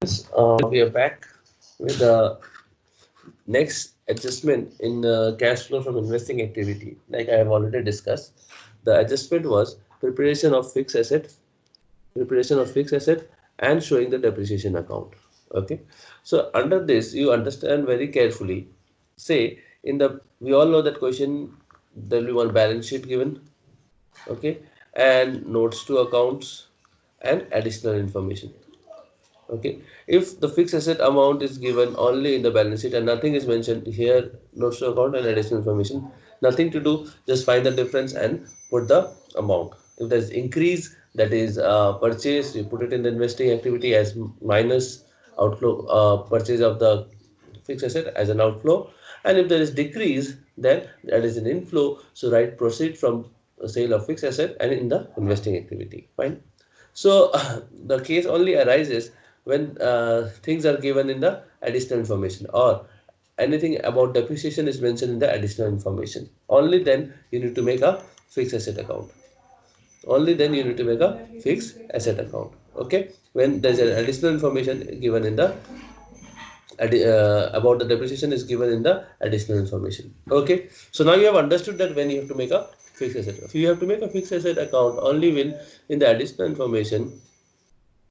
We are back with the next adjustment in cash flow from investing activity. Like I have already discussed, the adjustment was preparation of fixed asset, and showing the depreciation account. Okay, so under this, you understand very carefully. Say in the we all know that question there will be one balance sheet given. Okay, and notes to accounts and additional information. Okay, if the fixed asset amount is given only in the balance sheet and nothing is mentioned here, notes to account and additional information, nothing to do, just find the difference and put the amount. If there's increase, that is purchase, you put it in the investing activity as minus outflow, purchase of the fixed asset as an outflow, and if there is decrease, then that is an inflow. So write proceed from sale of fixed asset and in the investing activity. Fine. So the case only arises when things are given in the additional information or anything about depreciation is mentioned in the additional information. Only then you need to make a fixed asset account. Only then you need to make a fixed asset account. Okay, when there's an additional information given in the about the depreciation is given in the additional information. Okay, so now you have understood that when you have to make a fixed asset. So you have to make a fixed asset account only when in the additional information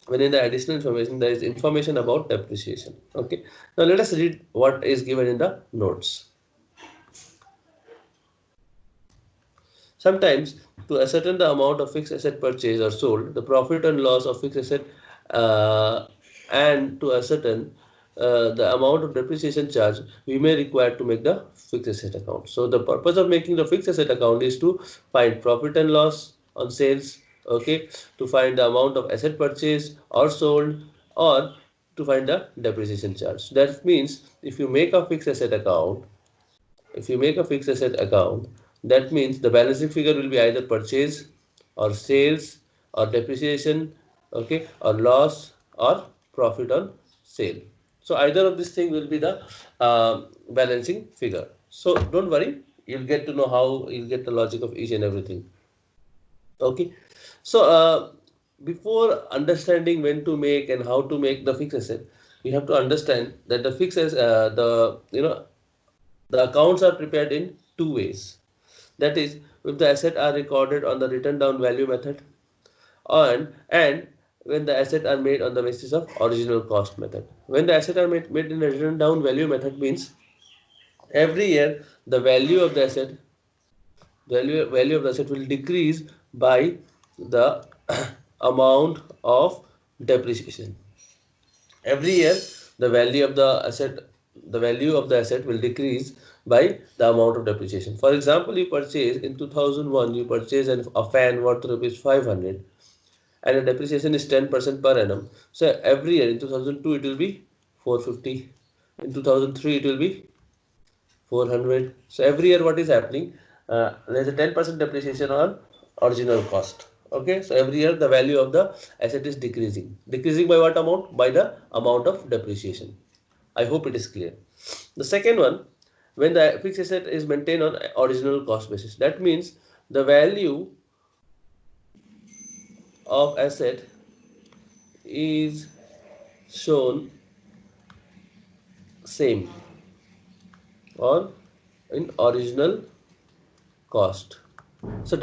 when in the additional information there is information about depreciation. Okay, now let us read what is given in the notes. Sometimes to ascertain the amount of fixed asset purchased or sold, the profit and loss of fixed asset, uh, and to ascertain the amount of depreciation charge, we may require to make the fixed asset account. So the purpose of making the fixed asset account is to find profit and loss on sales, okay, to find the amount of asset purchased or sold, or to find the depreciation charge. That means if you make a fixed asset account, that means the balancing figure will be either purchase or sales or depreciation, okay, or loss or profit on sale. So either of these things will be the balancing figure. So don't worry, you'll get to know how you'll get the logic of each and everything. Okay, so before understanding when to make and how to make the fixed asset, we have to understand that the fixed asset, the accounts are prepared in two ways. That is, if the asset are recorded on the written down value method, and when the asset are made on the basis of original cost method. When the asset are made in a written down value method means every year the value of the asset will decrease by the amount of depreciation. Every year the value of the asset will decrease by the amount of depreciation. For example, you purchase in 2001 you purchase a fan worth rupees 500 and the depreciation is 10% per annum. So every year in 2002 it will be 450, in 2003 it will be 400. So every year what is happening? There is a 10% depreciation on original cost. Okay, so every year the value of the asset is decreasing. Decreasing by what amount? By the amount of depreciation. I hope it is clear. The second one, when the fixed asset is maintained on original cost basis, that means the value of asset is shown same or in original cost. So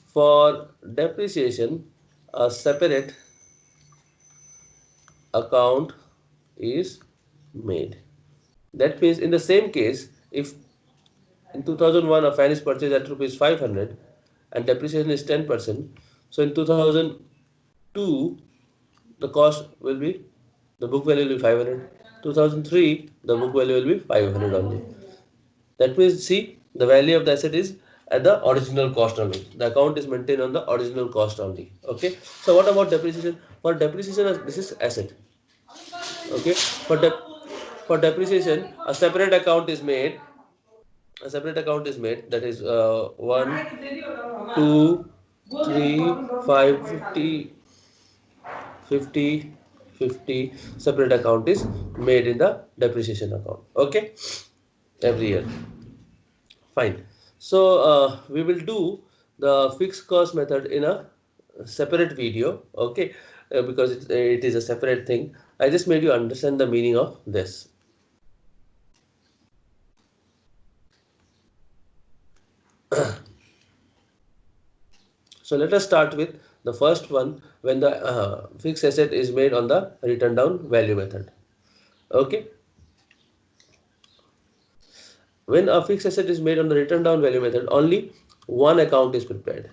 for depreciation, a separate account is made. That means in the same case, if in 2001 a fan is purchased at rupees 500 and depreciation is 10%, so in 2002 the cost will be, the book value will be 500. 2003 the book value will be 500 only. That means see, the value of the asset is at the original cost only. The account is maintained on the original cost only. Okay. So what about depreciation? For depreciation, this is asset. Okay. For depreciation, a separate account is made. A separate account is made. That is 1, 2, 3, 5, 50, 50, 50. Separate account is made in the depreciation account. Okay. Every year. Fine. So we will do the fixed cost method in a separate video, okay, because it is a separate thing. I just made you understand the meaning of this. So let us start with the first one, when the fixed asset is made on the written down value method. Okay. When a fixed asset is made on the written down value method, only one account is prepared.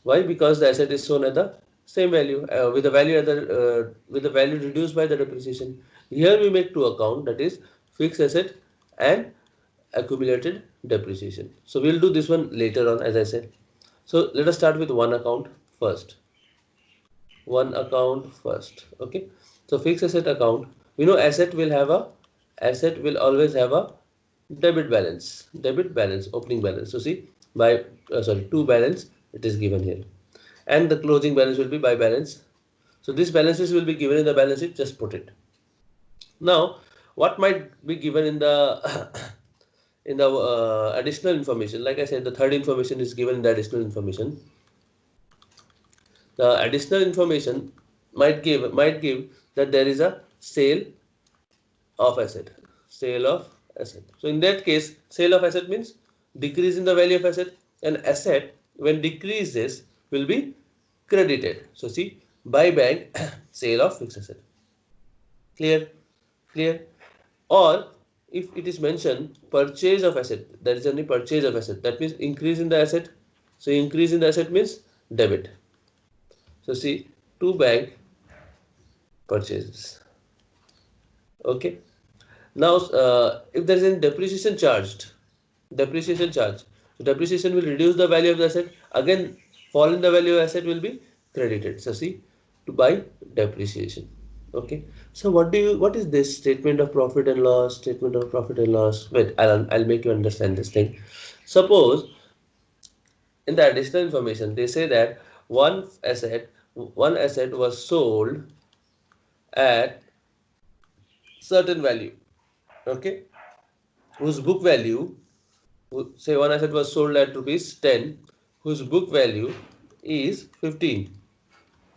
Why? Because the asset is shown at the same value with the value at the with the value reduced by the depreciation. Here we make two accounts, that is fixed asset and accumulated depreciation. So we'll do this one later on, as I said. So let us start with one account first. One account first. Okay. So fixed asset account. We know asset will always have a debit balance. Debit balance, opening balance. So see, by to balance it is given here, and the closing balance will be by balance. So these balances will be given in the balance sheet. Just put it. Now, what might be given in the in the additional information? Like I said, the third information is given in the additional information. The additional information might give that there is a sale of asset. Sale of asset. So in that case, sale of asset means decrease in the value of asset, and asset when decreases will be credited. So see, by bank sale of fixed asset. Clear? Clear? Or if it is mentioned purchase of asset, there is only purchase of asset. That means increase in the asset. So increase in the asset means debit. So see, to bank purchases. Okay. Now, if there is any depreciation charged, depreciation charge, so depreciation will reduce the value of the asset. Again, fall in the value of asset will be credited. So see, to buy depreciation. Okay. So what is this statement of profit and loss? Statement of profit and loss. Wait, I'll make you understand this thing. Suppose in the additional information they say that one asset was sold at certain value. Okay, whose book value, say one asset was sold at rupees 10, whose book value is 15.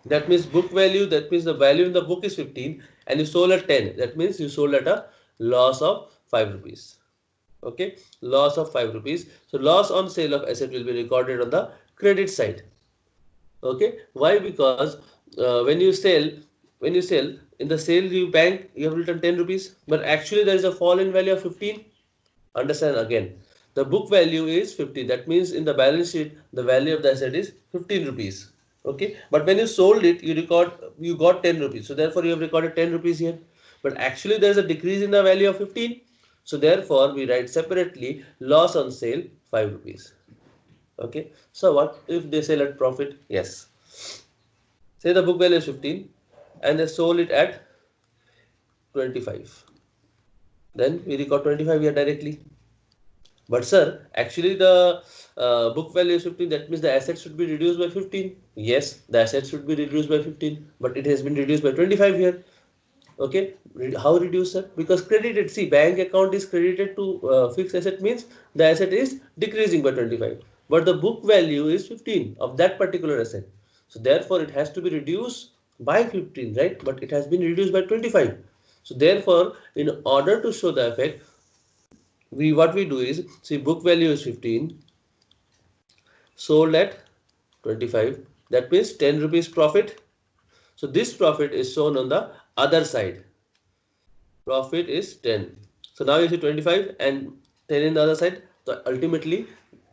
That means book value, that means the value in the book is 15 and you sold at 10. That means you sold at a loss of 5 rupees. Okay, loss of 5 rupees. So loss on sale of asset will be recorded on the credit side. Okay, why? Because when you sell in the sale you bank, you have written 10 rupees, but actually there is a fall in value of 15. Understand again, the book value is 15. That means in the balance sheet the value of the asset is 15 rupees. Okay, but when you sold it you got 10 rupees, so therefore you have recorded 10 rupees here, but actually there is a decrease in the value of 15, so therefore we write separately loss on sale 5 rupees. Okay, so what if they sell at profit? Yes, say the book value is 15 and they sold it at 25, then we record 25 here directly. But sir, actually the book value is 15, that means the asset should be reduced by 15. Yes, the asset should be reduced by 15, but it has been reduced by 25 here. Okay, how reduced, sir? Because credited, see, bank account is credited to fixed asset means the asset is decreasing by 25, but the book value is 15 of that particular asset. So therefore it has to be reduced by 15, right? But it has been reduced by 25. So therefore, in order to show the effect, what we do is, see, book value is 15, sold at 25, that means 10 rupees profit. So this profit is shown on the other side. Profit is 10. So now you see 25 and 10 in the other side. So ultimately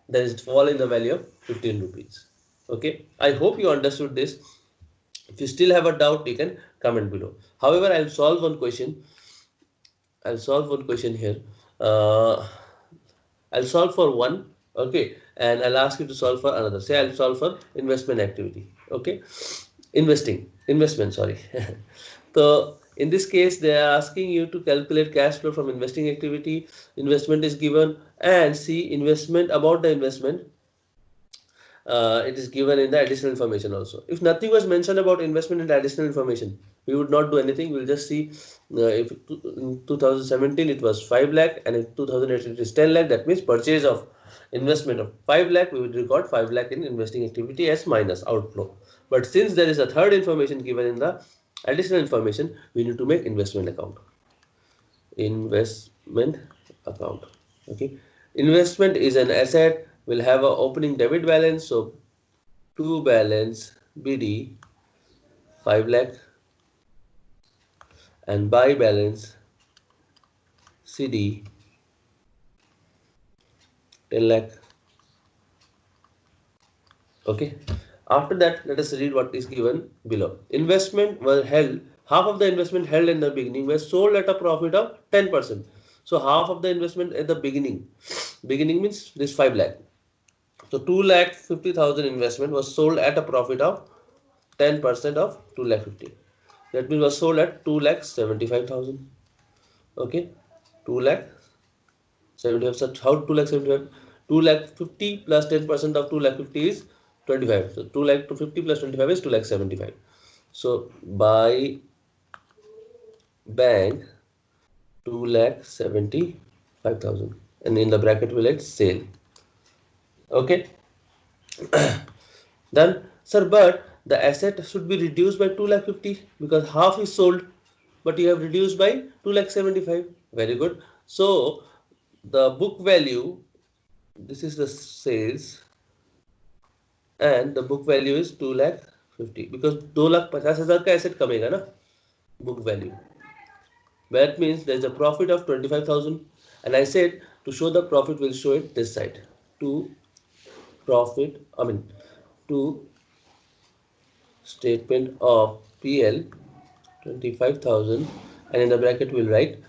there is fall in the value of 15 rupees. Okay, I hope you understood this. If you still have a doubt, you can comment below. However, I'll solve one question. I'll solve one question here. Uh, I'll solve for one, okay, and I'll ask you to solve for another. Say I'll solve for investment activity, okay, investment, sorry. So in this case, they are asking you to calculate cash flow from investing activity. Investment is given, and see investment, about the investment. It is given in the additional information also. If nothing was mentioned about investment in the additional information, we would not do anything. We'll just see if in 2017 it was 5 lakh and in 2018 it is 10 lakh. That means purchase of investment of 5 lakh, we would record 5 lakh in investing activity as minus outflow. But since there is a third information given in the Additional information, we need to make investment account. Investment account. Okay. Investment is an asset, will have a opening debit balance. So to balance BD 5 lakh and buy balance CD 10 lakh. Okay. After that, let us read what is given below. Investment were held, half of the investment held in the beginning were sold at a profit of 10%. So half of the investment at the beginning means this 5 lakh. So 2 lakh 50,000 investment was sold at a profit of 10% of 2 lakh 50. That means was sold at 2 lakh 75,000. Okay, 2 lakh 75. So how 2 lakh 75? 2 lakh 50 plus 10% of 2 lakh 50 is 25. So 2 lakh to 50 plus 25 is 2 lakh 75. So by bank 2 lakh 75,000, and in the bracket we let sale. Okay. Then, sir, but the asset should be reduced by 2 lakh 50 because half is sold, but you have reduced by 2 lakh 75. Very good. So the book value, this is the sales, and the book value is 2 lakh 50 because 2 lakh 50,000 का asset कमेगा ना book value. That means there is a profit of 25,000, and I said to show the profit, we'll show it this side. To profit, to statement of PL 25,000, and in the bracket we'll write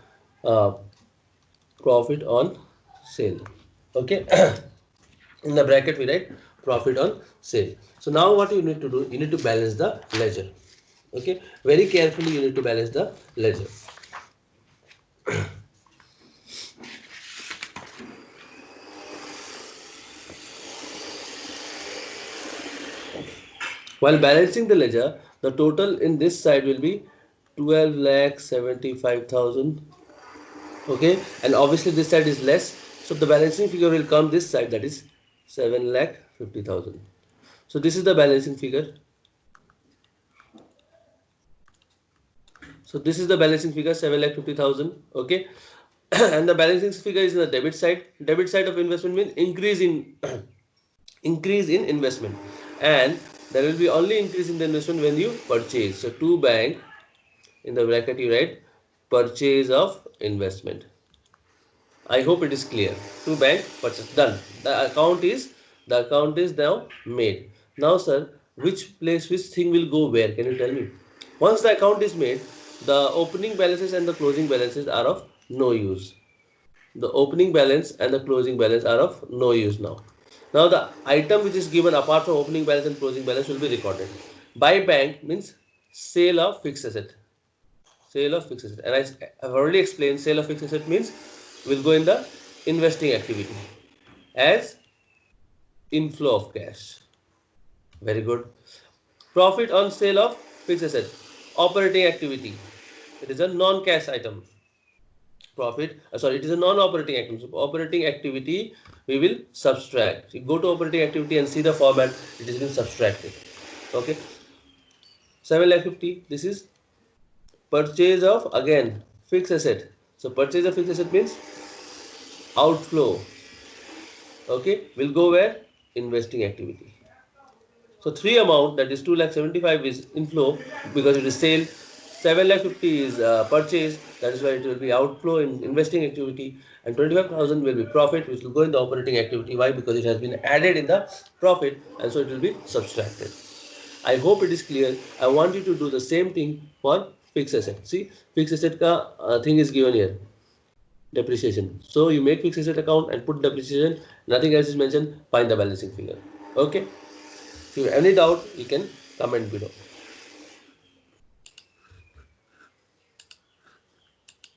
uh, profit on sale. Okay. In the bracket we write profit on sale. So now what you need to do, you need to balance the ledger. Okay, very carefully you need to balance the ledger. While balancing the ledger, the total in this side will be 12 lakh 75,000. Okay, and obviously this side is less, so the balancing figure will come this side, that is 7 lakh 50,000. So this is the balancing figure. So this is the balancing figure 7 lakh 50,000. Okay. And the balancing figure is in the debit side. Debit side of investment means increase in increase in investment, and there will be only increase in the investment when you purchase. So to bank, in the bracket you write purchase of investment. I hope it is clear. To bank purchase done. The account is now made. Now sir, which thing will go where? Can you tell me? Once the account is made, the opening balances and the closing balances are of no use. The opening balance and the closing balance are of no use now. Now the item which is given apart from opening balance and closing balance will be recorded. Buy bank means sale of fixed asset. Sale of fixed asset. And I have already explained sale of fixed asset means will go in the investing activity as inflow of cash. Very good. Profit on sale of fixed asset. Operating activity. It is a non-cash item. Profit, it is a non-operating activity. So operating activity we will subtract. You go to operating activity and see the format, it is been subtracted. Okay. 7 lakh 50. This is purchase of again fixed asset. So purchase of fixed asset means outflow. Okay, will go where? Investing activity. So three amount, that is 2 lakh 75 is inflow because it is sale. 7 lakh 50 is purchase, that is why it will be outflow in investing activity, and 25,000 will be profit, which will go in the operating activity. Why? Because it has been added in the profit, and so it will be subtracted. I hope it is clear. I want you to do the same thing for fixed asset. See, fixed asset ka thing is given here, depreciation. So you make fixed asset account and put depreciation. Nothing else is mentioned. Find the balancing figure. Okay. If you have any doubt, you can comment below.